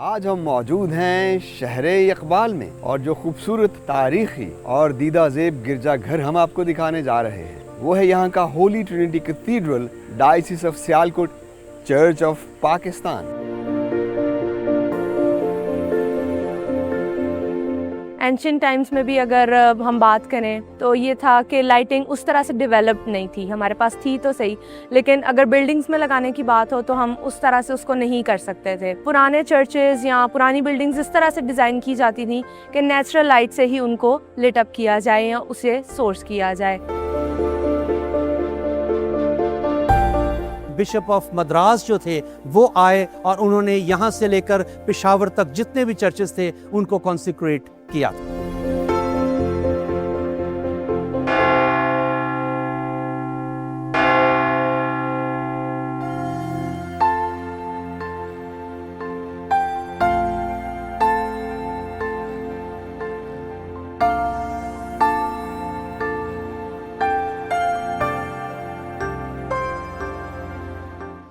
आज हम मौजूद हैं शहर इकबाल में और जो खूबसूरत तारीखी और दीदा ज़ेब गिरजा घर हम आपको दिखाने जा रहे हैं वो है यहाँ का Holy Trinity Cathedral diocese of Sialkot church of Pakistan. Ancient times में भी अगर हम बात करें तो ये था कि लाइटिंग उस तरह से डेवलप्ड नहीं थी, हमारे पास थी तो सही, लेकिन अगर बिल्डिंग्स में लगाने की बात हो तो हम उस तरह से उसको नहीं कर सकते थे। पुराने चर्चेज़ या पुरानी बिल्डिंग्स इस तरह से डिज़ाइन की जाती थी कि नेचुरल लाइट से ही उनको लिट अप किया जाए या उसे सोर्स किया जाए। बिशप ऑफ मद्रास जो थे वो आए और उन्होंने यहाँ से लेकर पेशावर तक जितने भी चर्चेस थे उनको कॉन्सिक्रेट किया।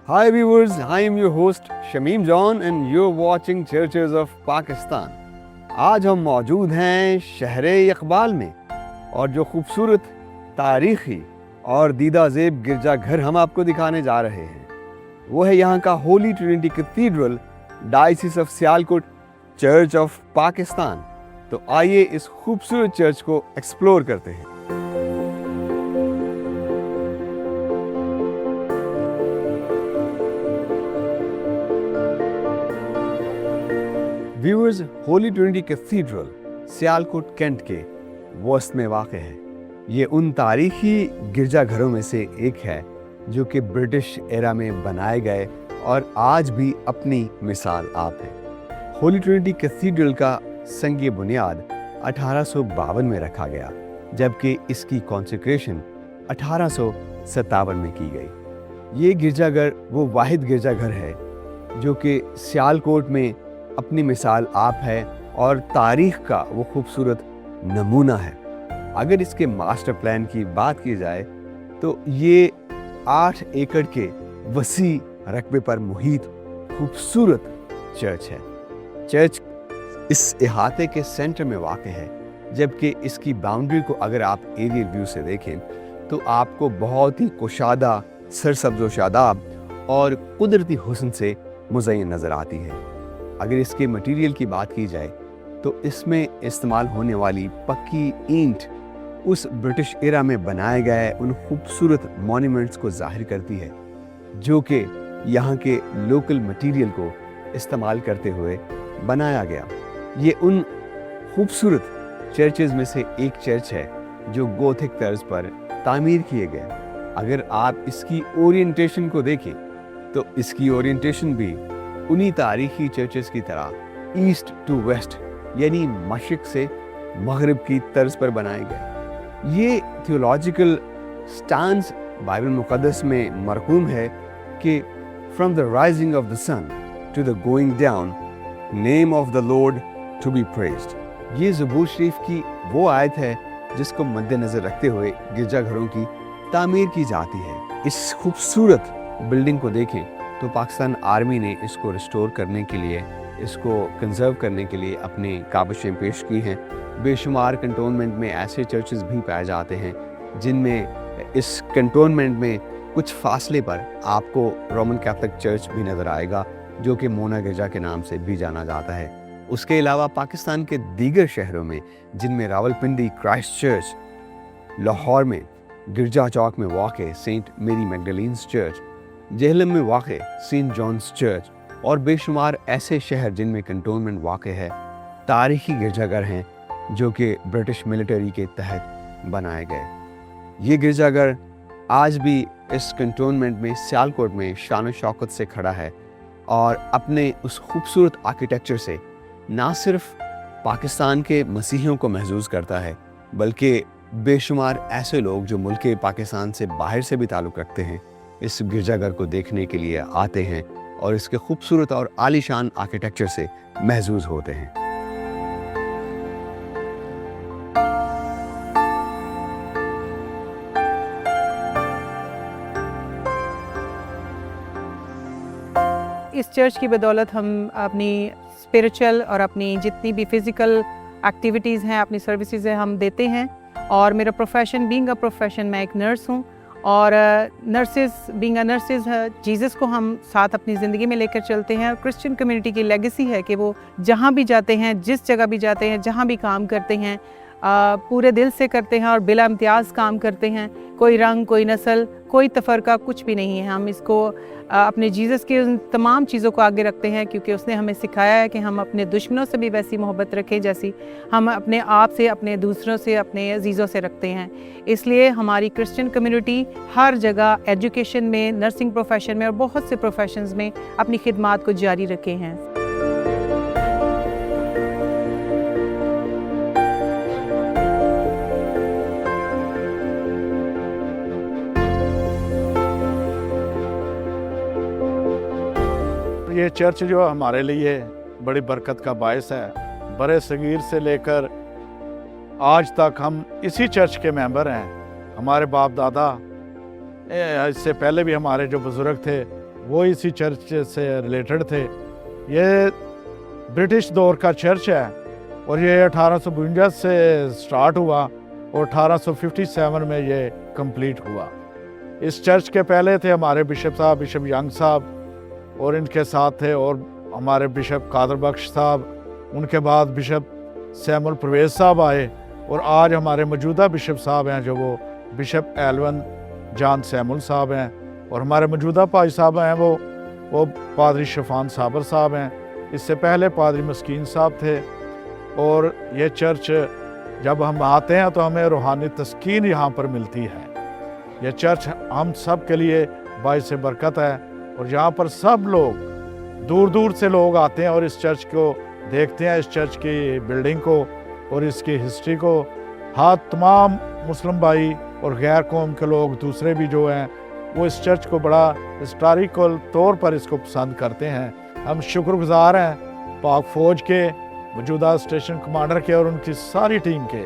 Hi viewers, I am your host Shamim John and you're watching Churches of Pakistan। आज हम मौजूद हैं शहर इकबाल में और जो खूबसूरत तारीखी और दीदा ज़ेब गिरजा घर हम आपको दिखाने जा रहे हैं वो है यहाँ का Holy Trinity Cathedral diocese of Sialkot church of Pakistan. तो आइए इस खूबसूरत चर्च को एक्सप्लोर करते हैं। Viewers, Holy Trinity Cathedral Sialkot Cantt के वस्ट में वाक़ है। ये उन तारीखी गिरजाघरों में से एक है जो कि ब्रिटिश एरा में बनाए गए और आज भी अपनी मिसाल आप है। होली ट्रिनिटी कैथीड्रल का संग बुनियाद 1852 में रखा गया जबकि इसकी कॉन्सेक्रेशन 1857 में की गई। ये गिरजाघर वो वाहिद गिरजाघर है जो कि सियालकोट में अपनी मिसाल आप है और तारीख का वो खूबसूरत नमूना है। अगर इसके मास्टर प्लान की बात की जाए तो ये 8 एकड़ के वसी रकबे पर मुहित खूबसूरत चर्च है। चर्च इस इहाते के सेंटर में वाक़ है जबकि इसकी बाउंड्री को अगर आप एरियल व्यू से देखें तो आपको बहुत ही कुशादा, सरसब्ज़ व शादाब और कुदरती हुस्न से मुज़य्यन नज़र आती है। अगर इसके मटेरियल की बात की जाए तो इसमें इस्तेमाल होने वाली पक्की ईंट उस ब्रिटिश एरा में बनाए गए उन खूबसूरत मॉन्यूमेंट्स को ज़ाहिर करती है जो कि यहाँ के लोकल मटेरियल को इस्तेमाल करते हुए बनाया गया। ये उन खूबसूरत चर्चेज़ में से एक चर्च है जो गोथिक तर्ज पर तामीर किए गए। अगर आप इसकी ओरिएंटेशन को देखें तो इसकी ओरिएंटेशन भी उन्हीं तारीखी चर्चेस की तरह ईस्ट टू वेस्ट यानी मशरिक से मगरिब की तर्ज पर बनाए गए। ये थियोलॉजिकल स्टांस बाइबल मुक़द्दस में मरकूम है कि from the rising of the sun to the going down name of the Lord to be praised. ये ज़बूर शरीफ की वो आयत है जिसको मद्देनज़र रखते हुए गिरजाघरों की तामीर की जाती है। इस खूबसूरत बिल्डिंग को देखें तो पाकिस्तान आर्मी ने इसको रिस्टोर करने के लिए, इसको कंजर्व करने के लिए अपनी काबिशें पेश की हैं। बेशुमार कंटोनमेंट में ऐसे चर्चेस भी पाए जाते हैं जिनमें इस कंटोनमेंट में कुछ फासले पर आपको रोमन कैथोलिक चर्च भी नज़र आएगा जो कि मोना गिरजा के नाम से भी जाना जाता है। उसके अलावा पाकिस्तान के दीगर शहरों में जिनमें रावलपिंडी क्राइस्ट चर्च, लाहौर में गिरजा चौक में वाक़ सेंट मेरी मैगडलीन्स चर्च, जेहलम में वाक़ सेंट जॉन्स चर्च और बेशुमार ऐसे शहर जिनमें कंटोनमेंट वाक़ है, तारीखी गिरजाघर हैं जो कि ब्रिटिश मिलिट्री के तहत बनाए गए। ये गिरजाघर आज भी इस कंटोनमेंट में सियालकोट में शान व शौकत से खड़ा है और अपने उस खूबसूरत आर्किटेक्चर से ना सिर्फ पाकिस्तान के मसीहियों को महसूस करता है बल्कि बेशुमार ऐसे लोग जो मुल्क पाकिस्तान से बाहर से भी ताल्लुक़ रखते हैं इस गिरजाघर को देखने के लिए आते हैं और इसके खूबसूरत और आलीशान आर्किटेक्चर से महसूस होते हैं। इस इस चर्च की बदौलत हम अपनी स्पिरिचुअल और अपनी जितनी भी फिज़िकल एक्टिविटीज़ हैं, अपनी सर्विसेज हैं, हम देते हैं। और मेरा प्रोफेशन बीइंग अ प्रोफेशन, मैं एक नर्स हूँ और बीइंग अ नर्सेज जीसस को हम साथ अपनी ज़िंदगी में लेकर चलते हैं। और क्रिश्चियन कम्युनिटी की लेगेसी है कि वो जहाँ भी जाते हैं, जिस जगह भी जाते हैं, जहाँ भी काम करते हैं, पूरे दिल से करते हैं और बिला इम्तियाज़ काम करते हैं। कोई रंग, कोई नस्ल, कोई तफ़रका कुछ भी नहीं है। हम इसको अपने जीसस की उन तमाम चीज़ों को आगे रखते हैं, क्योंकि उसने हमें सिखाया है कि हम अपने दुश्मनों से भी वैसी मोहब्बत रखें जैसी हम अपने आप से, अपने दूसरों से, अपने अजीज़ों से रखते हैं। इसलिए हमारी क्रिश्चियन कम्युनिटी हर जगह एजुकेशन में, नर्सिंग प्रोफेशन में और बहुत से प्रोफेशंस में अपनी खिदमात को जारी रखे हैं। ये चर्च जो हमारे लिए बड़ी बरकत का बायस है। बड़े सगीर से लेकर आज तक हम इसी चर्च के मेंबर हैं। हमारे बाप दादा, इससे पहले भी हमारे जो बुज़ुर्ग थे वो इसी चर्च से रिलेटेड थे। ये ब्रिटिश दौर का चर्च है और ये 1852 से स्टार्ट हुआ और 1857 में ये कंप्लीट हुआ। इस चर्च के पहले थे हमारे बिशप साहब, बिशप यंग साहब, और इनके साथ थे और हमारे बिशप कादर बख्श साहब। उनके बाद बिशप सैमुअल परवेज़ साहब आए और आज हमारे मौजूदा बिशप साहब हैं जो वो बिशप एलवन जॉन सैमुअल साहब हैं। और हमारे मौजूदा पादरी साहब हैं वो पादरी शफान साबर साहब हैं। इससे पहले पादरी मस्कीन साहब थे। और ये चर्च जब हम आते हैं तो हमें रूहानी तस्कीन यहाँ पर मिलती है। ये चर्च हम सब के लिए बाइस बरकत है और यहाँ पर सब लोग दूर दूर से लोग आते हैं और इस चर्च को देखते हैं, इस चर्च की बिल्डिंग को और इसकी हिस्ट्री को। हाँ, तमाम मुस्लिम भाई और गैर कौम के लोग दूसरे भी जो हैं वो इस चर्च को बड़ा हिस्टोरिकल तौर पर इसको पसंद करते हैं। हम शुक्रगुजार हैं पाक फ़ौज के, मौजूदा स्टेशन कमांडर के और उनकी सारी टीम के,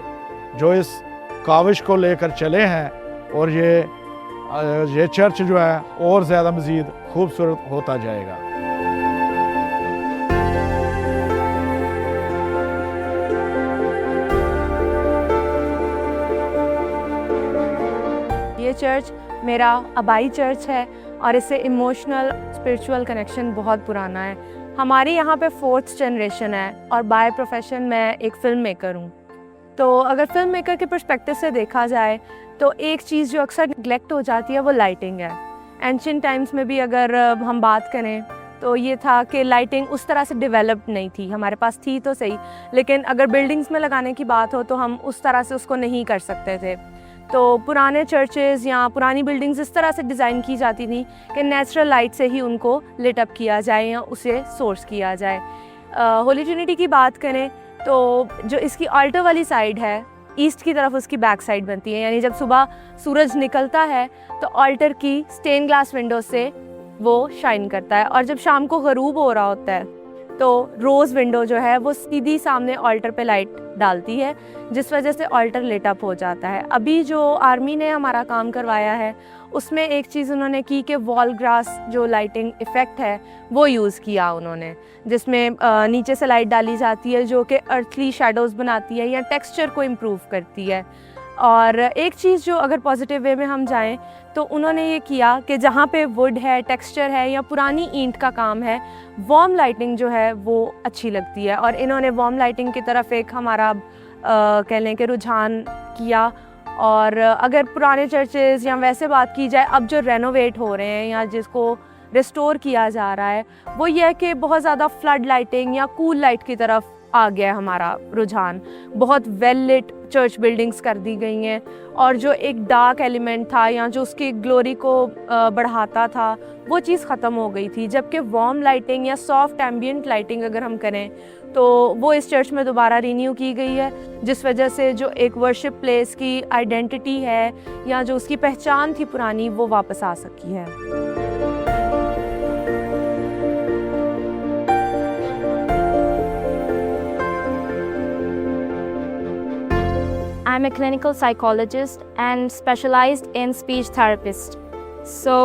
जो इस काविश को लेकर चले हैं और ये चर्च जो है और ज़्यादा मज़ीद खूबसूरत होता जाएगा। ये चर्च मेरा आबाई चर्च है और इससे इमोशनल स्पिरिचुअल कनेक्शन बहुत पुराना है। हमारे यहाँ पे 4th जनरेशन है और बाय प्रोफेशन मैं एक फ़िल्म मेकर हूँ। तो अगर फिल्म मेकर के पर्सपेक्टिव से देखा जाए तो एक चीज़ जो अक्सर निगलेक्ट हो जाती है वो लाइटिंग है। एंशिएंट टाइम्स में भी अगर हम बात करें तो ये था कि लाइटिंग उस तरह से डेवलप्ड नहीं थी। हमारे पास थी तो सही, लेकिन अगर बिल्डिंग्स में लगाने की बात हो तो हम उस तरह से उसको नहीं कर सकते थे। तो पुराने चर्चेज़ या पुरानी बिल्डिंग्स इस तरह से डिज़ाइन की जाती थी कि नेचुरल लाइट से ही उनको लिट अप किया जाए या उसे सोर्स किया जाए। होली ट्रिनिटी की बात करें तो जो इसकी ऑल्टर वाली साइड है, ईस्ट की तरफ उसकी बैक साइड बनती है, यानी जब सुबह सूरज निकलता है तो ऑल्टर की स्टेन ग्लास विंडो से वो शाइन करता है, और जब शाम को ग़रूब हो रहा होता है तो रोज़ विंडो जो है वो सीधी सामने ऑल्टर पे लाइट डालती है, जिस वजह से ऑल्टर लिट अप हो जाता है। अभी जो आर्मी ने हमारा काम करवाया है उसमें एक चीज़ उन्होंने की कि वॉल ग्रास जो लाइटिंग इफ़ेक्ट है वो यूज़ किया उन्होंने, जिसमें नीचे से लाइट डाली जाती है जो कि अर्थली शेडोज़ बनाती है या टेक्सचर को इम्प्रूव करती है। और एक चीज़ जो अगर पॉजिटिव वे में हम जाएं तो उन्होंने ये किया कि जहाँ पे वुड है, टेक्सचर है या पुरानी ईंट का काम है, वार्म लाइटिंग जो है वो अच्छी लगती है। और इन्होंने वार्म लाइटिंग की तरफ एक हमारा कह लें कि रुझान किया। और अगर पुराने चर्चेज़ या वैसे बात की जाए अब जो रेनोवेट हो रहे हैं या जिसको रिस्टोर किया जा रहा है, वो ये है कि बहुत ज़्यादा फ्लड लाइटिंग या कूल लाइट की तरफ आ गया है हमारा रुझान। बहुत वेल लिट चर्च बिल्डिंग्स कर दी गई हैं और जो एक डार्क एलिमेंट था या जो उसकी ग्लोरी को बढ़ाता था वो चीज़ ख़त्म हो गई थी। जबकि वार्म लाइटिंग या सॉफ्ट एम्बियंट लाइटिंग अगर हम करें तो वो इस चर्च में दोबारा रीन्यू की गई है, जिस वजह से जो एक वर्शिप प्लेस की आइडेंटिटी है या जो उसकी पहचान थी पुरानी वो वापस आ सकी है। I'm a clinical psychologist and specialized in speech therapist. So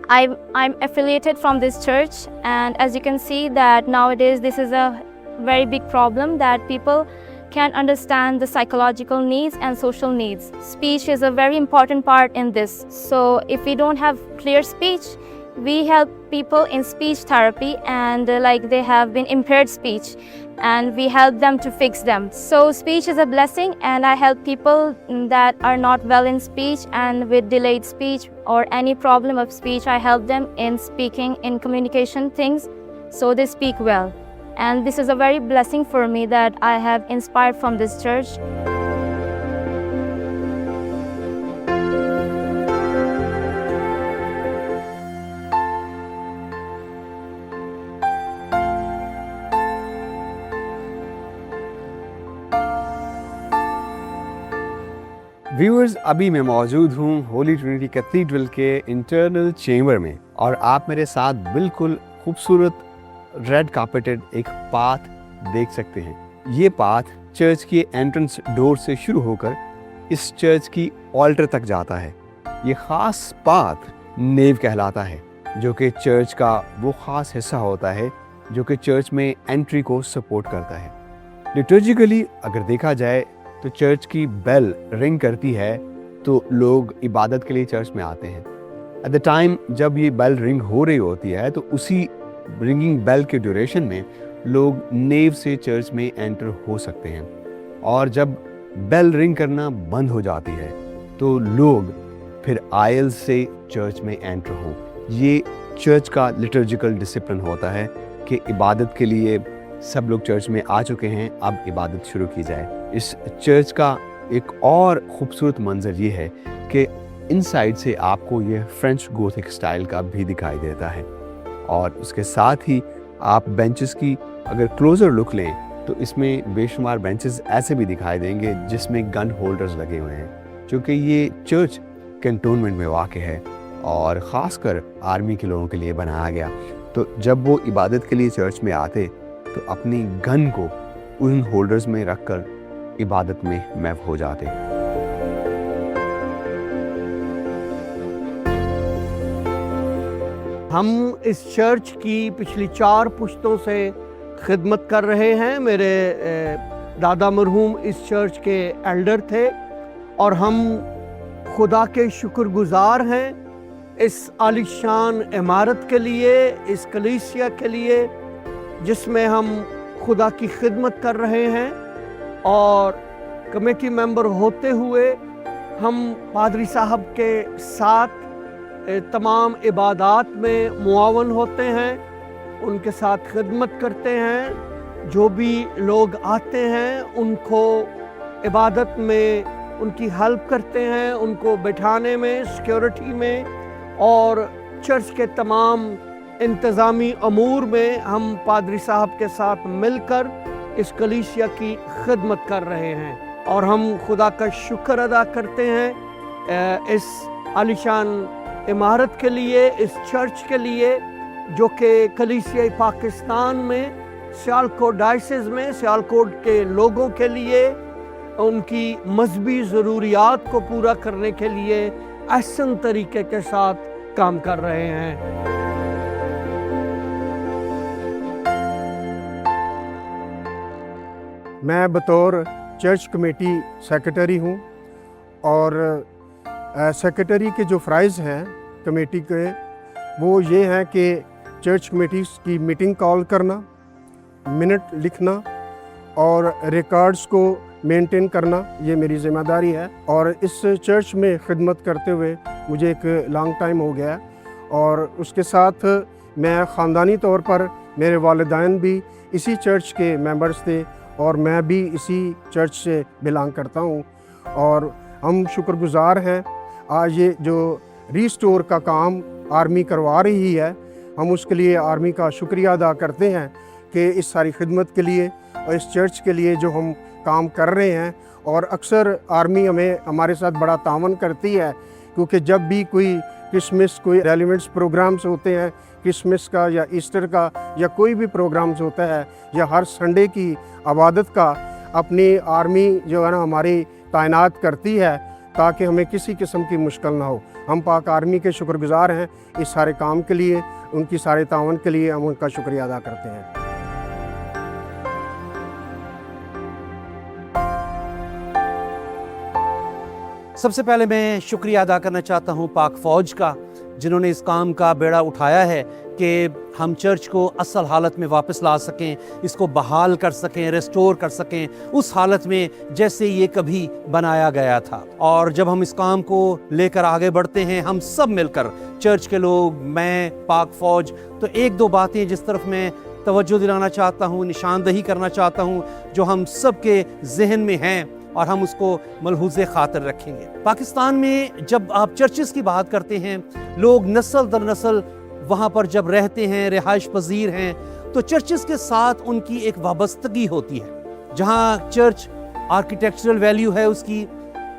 I'm affiliated from this church, and as you can see that nowadays this is a very big problem that people can't understand the psychological needs and social needs. Speech is a very important part in this. So if we don't have clear speech, we help people in speech therapy, and like they have been impaired speech, and we help them to fix them. So speech is a blessing, and I help people that are not well in speech and with delayed speech or any problem of speech. I help them in speaking, in communication things, so they speak well. And this is a very blessing for me that I have inspired from this church. Viewers, अभी मैं मौजूद हूँ Holi Trinity cathedral के internal chamber में, और आप मेरे साथ बिल्कुल खूबसूरत रेड कार्पेटेड एक पाथ देख सकते हैं। ये पाथ चर्च की एंट्रेंस डोर से शुरू होकर इस चर्च की ऑल्टर तक जाता है। ये ख़ास पाथ नेव कहलाता है, जो कि चर्च का वो ख़ास हिस्सा होता है जो कि चर्च में एंट्री को सपोर्ट करता है। लिटर्जिकली अगर देखा जाए तो चर्च की बेल रिंग करती है तो लोग इबादत के लिए चर्च में आते हैं। एट द टाइम जब ये बेल रिंग हो रही होती है तो उसी रिंगिंग बेल के ड्यूरेशन में लोग नेव से चर्च में एंटर हो सकते हैं, और जब बेल रिंग करना बंद हो जाती है तो लोग फिर आयल से चर्च में एंटर हों। ये चर्च का लिटर्जिकल डिसिप्लिन होता है कि इबादत के लिए सब लोग चर्च में आ चुके हैं, अब इबादत शुरू की जाए। इस चर्च का एक और ख़ूबसूरत मंजर ये है कि इनसाइड से आपको ये फ्रेंच गोथिक स्टाइल का भी दिखाई देता है, और उसके साथ ही आप बेंचेस की अगर क्लोज़र लुक लें तो इसमें बेशुमार बेंचेस ऐसे भी दिखाई देंगे जिसमें गन होल्डर्स लगे हुए हैं, क्योंकि ये चर्च कैंटोनमेंट में वाक़ है और ख़ासकर आर्मी के लोगों के लिए बनाया गया। तो जब वो इबादत के लिए चर्च में आते तो अपनी गन को उन होल्डर्स में रखकर इबादत में महव हो जाते। हम इस चर्च की पिछली 4 पुश्तों से खिदमत कर रहे हैं। मेरे दादा मरहूम इस चर्च के एल्डर थे, और हम खुदा के शुक्रगुजार हैं इस आलीशान इमारत के लिए, इस कलीसिया के लिए जिसमें हम खुदा की खिदमत कर रहे हैं। और कमेटी मेंबर होते हुए हम पादरी साहब के साथ तमाम इबादात में मुआवन होते हैं, उनके साथ खिदमत करते हैं। जो भी लोग आते हैं उनको इबादत में उनकी हेल्प करते हैं, उनको बैठाने में, सिक्योरिटी में, और चर्च के तमाम इंतज़ामी अमूर में हम पादरी साहब के साथ मिलकर इस कलीसिया की खिदमत कर रहे हैं। और हम खुदा का शुक्र अदा करते हैं इस आलीशान इमारत के लिए, इस चर्च के लिए, जो कि कलीसिया पाकिस्तान में सियालकोट डायसिस में सियालकोट के लोगों के लिए उनकी मजहबी ज़रूरियात को पूरा करने के लिए अहसन तरीके के साथ काम कर रहे हैं। मैं बतौर चर्च कमेटी सेक्रेटरी हूँ, और सेक्रेटरी के जो फ़राइज़ हैं कमेटी के वो ये हैं कि चर्च कमेटी की मीटिंग कॉल करना, मिनट लिखना और रिकॉर्ड्स को मेंटेन करना, ये मेरी ज़िम्मेदारी है। और इस चर्च में खिदमत करते हुए मुझे एक लॉन्ग टाइम हो गया है, और उसके साथ मैं ख़ानदानी तौर पर मेरे वालिदैन भी इसी चर्च के मेंबर्स थे, और मैं भी इसी चर्च से बिलोंग करता हूँ। और हम शुक्रगुजार हैं आज ये जो रीस्टोर का काम आर्मी करवा रही है, हम उसके लिए आर्मी का शुक्रिया अदा करते हैं कि इस सारी खिदमत के लिए और इस चर्च के लिए जो हम काम कर रहे हैं। और अक्सर आर्मी हमारे साथ बड़ा तावन करती है, क्योंकि जब भी कोई क्रिसमस, कोई रेलिवेंट्स प्रोग्राम्स होते हैं, क्रिसमस का या ईस्टर का या कोई भी प्रोग्राम्स होता है, या हर संडे की इबादत का, अपनी आर्मी जो है ना हमारी तैनात करती है ताकि हमें किसी किस्म की मुश्किल ना हो। हम पाक आर्मी के शुक्रगुजार हैं इस सारे काम के लिए, उनकी सारे तावन के लिए हम उनका शुक्रिया अदा करते हैं। सबसे पहले मैं शुक्रिया अदा करना चाहता हूँ पाक फ़ौज का, जिन्होंने इस काम का बेड़ा उठाया है कि हम चर्च को असल हालत में वापस ला सकें, इसको बहाल कर सकें, रेस्टोर कर सकें उस हालत में जैसे ये कभी बनाया गया था। और जब हम इस काम को लेकर आगे बढ़ते हैं, हम सब मिलकर, चर्च के लोग, मैं, पाक फ़ौज, तो एक दो बातें जिस तरफ मैं तवज्जो दिलाना चाहता हूँ, निशानदही करना चाहता हूँ, जो हम सब के जहन में हैं और हम उसको मलहूज़े ख़ातिर रखेंगे। पाकिस्तान में जब आप चर्चेस की बात करते हैं, लोग नस्ल दर नस्ल वहाँ पर जब रहते हैं, रिहाइश पजीर हैं, तो चर्चेस के साथ उनकी एक वाबस्तगी होती है। जहाँ चर्च आर्किटेक्चरल वैल्यू है उसकी,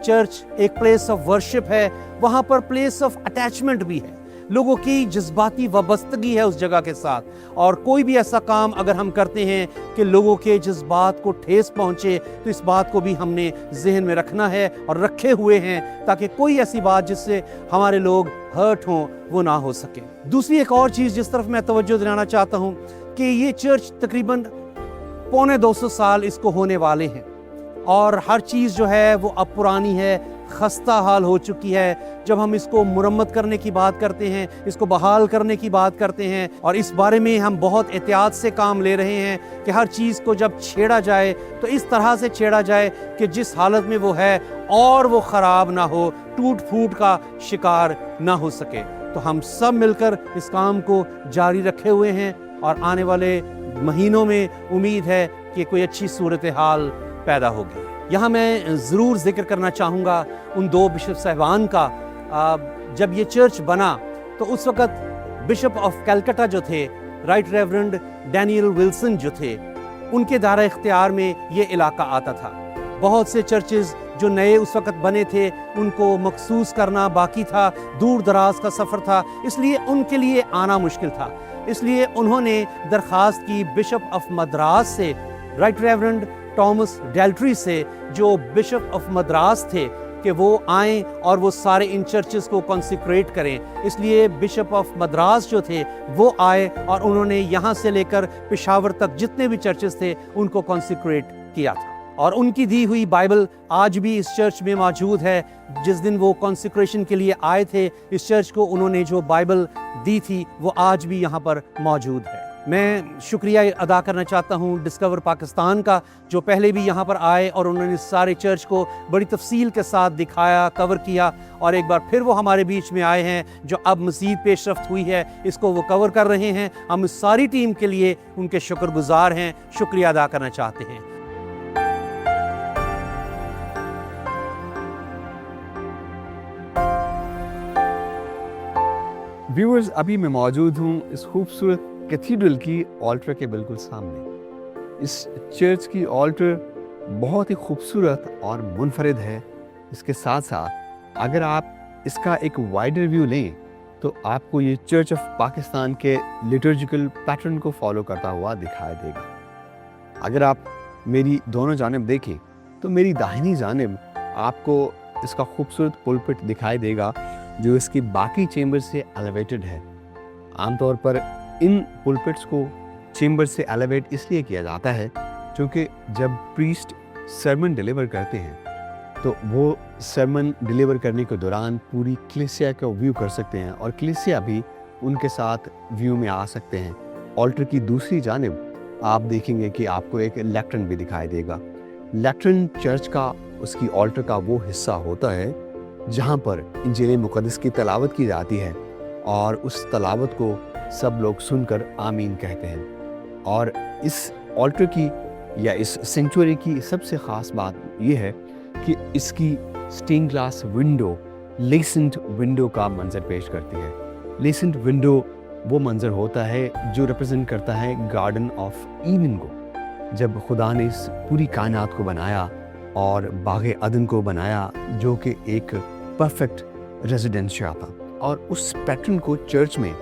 चर्च एक प्लेस ऑफ वर्शिप है, वहाँ पर प्लेस ऑफ अटैचमेंट भी है, लोगों की जज्बाती वाबस्तगी है उस जगह के साथ। और कोई भी ऐसा काम अगर हम करते हैं कि लोगों के जज्बात को ठेस पहुँचे, तो इस बात को भी हमने जहन में रखना है और रखे हुए हैं, ताकि कोई ऐसी बात जिससे हमारे लोग हर्ट हों वो ना हो सके। दूसरी एक और चीज़ जिस तरफ मैं तवज्जो दिलाना चाहता हूँ कि ये चर्च तकरीबन 250 साल इसको होने वाले हैं, और हर चीज़ जो है वो अब पुरानी है, खस्ता हाल हो चुकी है। जब हम इसको मुरम्मत करने की बात करते हैं, इसको बहाल करने की बात करते हैं, और इस बारे में हम बहुत एहतियात से काम ले रहे हैं कि हर चीज़ को जब छेड़ा जाए तो इस तरह से छेड़ा जाए कि जिस हालत में वो है और वो ख़राब ना हो, टूट फूट का शिकार ना हो सके। तो हम सब मिलकर इस काम को जारी रखे हुए हैं, और आने वाले महीनों में उम्मीद है कि कोई अच्छी सूरत हाल पैदा होगी। यहाँ मैं ज़रूर जिक्र करना चाहूँगा उन दो बिशप साहिबान का। जब ये चर्च बना तो उस वक़्त बिशप ऑफ कलकत्ता जो थे, राइट रेवरेंड डैनियल विल्सन जो थे, उनके दायरा इख्तियार में ये इलाका आता था। बहुत से चर्चेज़ जो नए उस वक़्त बने थे उनको मखसूस करना बाकी था, दूर दराज का सफ़र था, इसलिए उनके लिए आना मुश्किल था। इसलिए उन्होंने दरख्वास्त की बिशप ऑफ मद्रास से, राइट रेवरेंड थॉमस डेल्ट्री से, जो बिशप ऑफ मद्रास थे, कि वो आएँ और वो सारे इन चर्चेस को कॉन्सिक्रेट करें। इसलिए बिशप ऑफ मद्रास जो थे वो आए और उन्होंने यहाँ से लेकर पेशावर तक जितने भी चर्चेस थे उनको कॉन्सिक्रेट किया था। और उनकी दी हुई बाइबल आज भी इस चर्च में मौजूद है। जिस दिन वो कॉन्सिक्रेशन के लिए आए थे इस चर्च को, उन्होंने जो बाइबल दी थी वो आज भी यहाँ पर मौजूद है। मैं शुक्रिया अदा करना चाहता हूँ डिस्कवर पाकिस्तान का, जो पहले भी यहाँ पर आए और उन्होंने सारे चर्च को बड़ी तफसील के साथ दिखाया, कवर किया, और एक बार फिर वो हमारे बीच में आए हैं, जो अब मज़ीद पेशरफ्त हुई है इसको वो कवर कर रहे हैं। हम इस सारी टीम के लिए उनके शुक्रगुजार हैं, शुक्रिया अदा करना चाहते हैं। व्यूअर्स, अभी मैं मौजूद हूँ इस खूबसूरत कैथीड्रल की ऑल्टर के बिल्कुल सामने। इस चर्च की ऑल्टर बहुत ही खूबसूरत और मुनफरिद है। इसके साथ साथ अगर आप इसका एक वाइडर व्यू लें तो आपको ये चर्च ऑफ पाकिस्तान के लिटर्जिकल पैटर्न को फॉलो करता हुआ दिखाई देगा। अगर आप मेरी दोनों जानिब देखें तो मेरी दाहिनी जानिब आपको इसका खूबसूरत पुलपिट दिखाई देगा, जो इसकी बाकी चेंबर से एलिवेटेड है। आमतौर पर इन पुलपिट्स को चेंबर से एलिवेट इसलिए किया जाता है क्योंकि जब प्रीस्ट सरमन डिलीवर करते हैं तो वो सरमन डिलीवर करने के दौरान पूरी क्लेसिया को व्यू कर सकते हैं, और क्लेसिया भी उनके साथ व्यू में आ सकते हैं। ऑल्टर की दूसरी जानिब आप देखेंगे कि आपको एक लेक्ट्रन भी दिखाई देगा। लेक्ट्रन चर्च का, उसकी ऑल्टर का वो हिस्सा होता है जहाँ पर इंजील मुक़द्दस की तलावत की जाती है, और उस तलावत को सब लोग सुनकर आमीन कहते हैं। और इस ऑल्टर की या इस सेंचुरी की सबसे ख़ास बात यह है कि इसकी stain glass window, lancet window का मंजर पेश करती है। लेसेंट विंडो वो मंजर होता है जो रिप्रेजेंट करता है गार्डन ऑफ ईडन को, जब खुदा ने इस पूरी कायनात को बनाया और बाग़े अदन को बनाया, जो कि एक परफेक्ट रेजिडेंशिया था। और उस पैटर्न को चर्च में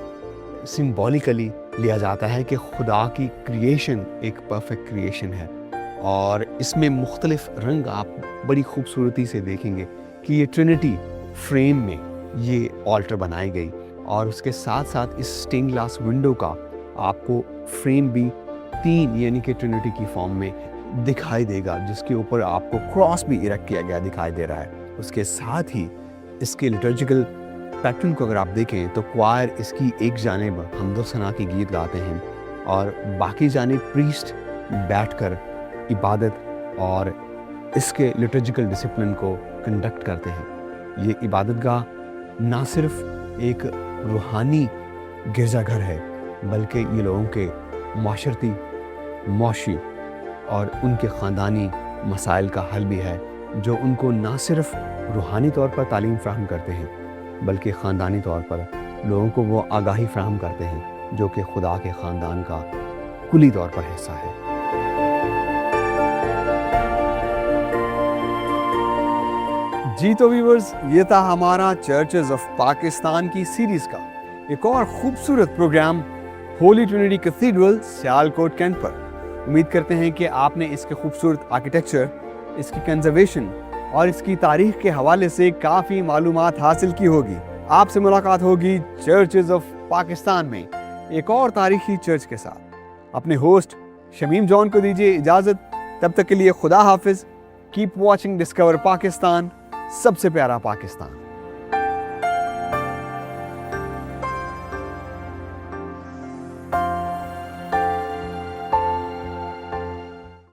सिंबॉलिकली लिया जाता है कि खुदा की क्रिएशन एक परफेक्ट क्रिएशन है, और इसमें मुख्तलिफ रंग आप बड़ी खूबसूरती से देखेंगे कि ये ट्रिनिटी फ्रेम में یہ آلٹر بنائی گئی اور اس کے ساتھ ساتھ اس اسٹین گلاس ونڈو کا آپ کو فریم بھی 3 یعنی کہ ٹرینٹی کی فارم میں دکھائی دے گا، جس کے اوپر آپ کو کراس بھی ارک کیا گیا دکھائی دے رہا ہے۔ اس کے ساتھ ہی اس کے لٹرجیکل پیٹرن کو اگر آپ دیکھیں تو کوائر اس کی ایک جانب حمد و ثنا کے گیت گاتے ہیں اور باقی جانب پریسٹ بیٹھ کر عبادت اور اس کے لٹرجیکل ڈسپلن کو کنڈکٹ کرتے ہیں۔ یہ عبادت گاہ نہ صرف ایک روحانی گرجا گھر ہے بلکہ یہ لوگوں کے معاشرتی، معاشی اور ان کے خاندانی مسائل کا حل بھی ہے، جو ان کو نہ صرف روحانی طور پر تعلیم فراہم کرتے ہیں بلکہ خاندانی طور پر لوگوں کو وہ آگاہی فراہم کرتے ہیں جو کہ خدا کے خاندان کا کلی طور پر حصہ ہے۔ جی تو ویورز، یہ تھا ہمارا چرچز آف پاکستان کی سیریز کا ایک اور خوبصورت programme Holy Trinity Cathedral Sialkot Cantt پر۔ امید کرتے ہیں کہ آپ نے اس کے خوبصورت آرکیٹیکچر، اس کی کنزرویشن اور اس کی تاریخ کے حوالے سے کافی معلومات حاصل کی ہوگی۔ آپ سے ملاقات ہوگی چرچز آف پاکستان میں ایک اور تاریخی چرچ کے ساتھ۔ اپنے ہوسٹ شمیم جان کو دیجیے اجازت، تب تک کے لیے خدا حافظ۔ کیپ واچنگ ڈسکور پاکستان، سب سے پیارا پاکستان۔